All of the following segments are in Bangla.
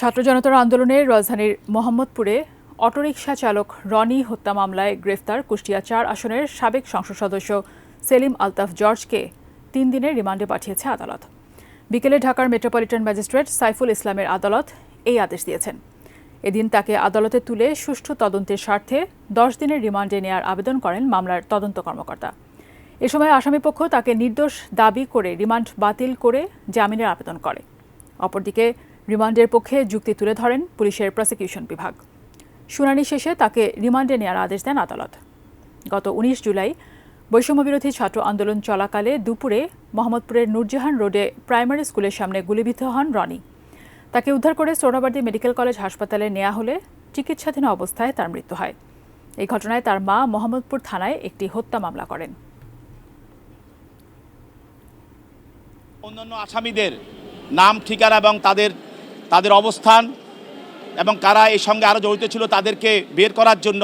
ছাত্র জনতার আন্দোলনে রাজধানীর মোহাম্মদপুরে অটোরিকশা চালক রনি হত্যা মামলায় গ্রেফতার কুষ্টিয়া ৪ আসনের সাবেক সংসদ সদস্য সেলিম আলতাফ জর্জকে ৩ দিনের রিমান্ডে পাঠিয়েছে আদালত। বিকেলে ঢাকার মেট্রোপলিটন ম্যাজিস্ট্রেট সাইফুল ইসলামের আদালত এই আদেশ দিয়েছেন। এদিন তাকে আদালতে তুলে সুষ্ঠু তদন্তের স্বার্থে ১০ দিনের রিমান্ডে নেওয়ার আবেদন করেন মামলার তদন্ত কর্মকর্তা। এ সময় আসামিপক্ষ তাকে নির্দোষ দাবি করে রিমান্ড বাতিল করে জামিনের আবেদন করে। অপরদিকে রিমান্ডের পক্ষে যুক্তি তুলে ধরেন পুলিশের প্রসিকিউশন বিভাগ। শুনানি শেষে তাকে রিমান্ডে নেওয়ার আদেশ দেন আদালত। গত ১৯ জুলাই বৈষম্যবিরোধী ছাত্র আন্দোলন চলাকালে দুপুরে মোহাম্মদপুরের নূরজাহান রোডে প্রাইমারি স্কুলের সামনে গুলিবিদ্ধ হন রনি। তাকে উদ্ধার করে সোহরাওয়ার্দী মেডিকেল কলেজ হাসপাতালে নেওয়া হলে চিকিৎসাধীন অবস্থায় তার মৃত্যু হয়। এই ঘটনায় তার মা মোহাম্মদপুর থানায় একটি হত্যা মামলা করেন। অন্যান্য আসামিদের নাম, ঠিকানা এবং তাদের অবস্থান এবং কারা এর সঙ্গে আরও জড়িত ছিল তাদেরকে বের করার জন্য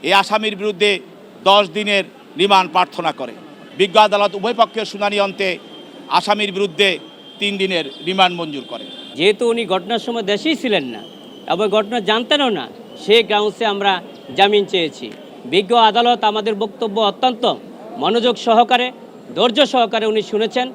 এই আসামির বিরুদ্ধে 10 দিনের রিমান্ড প্রার্থনা করে। বিজ্ঞ আদালত উভয় পক্ষের শুনানি অন্তে আসামির বিরুদ্ধে 3 দিনের রিমান্ড মঞ্জুর করে। যেহেতু উনি ঘটনার সময় দেশেই ছিলেন না এবং ঘটনা জানতেনও না, সেই গ্রাউন্ডসে আমরা জামিন চেয়েছি। বিজ্ঞ আদালত আমাদের বক্তব্য অত্যন্ত মনোযোগ সহকারে, ধৈর্য সহকারে উনি শুনেছেন।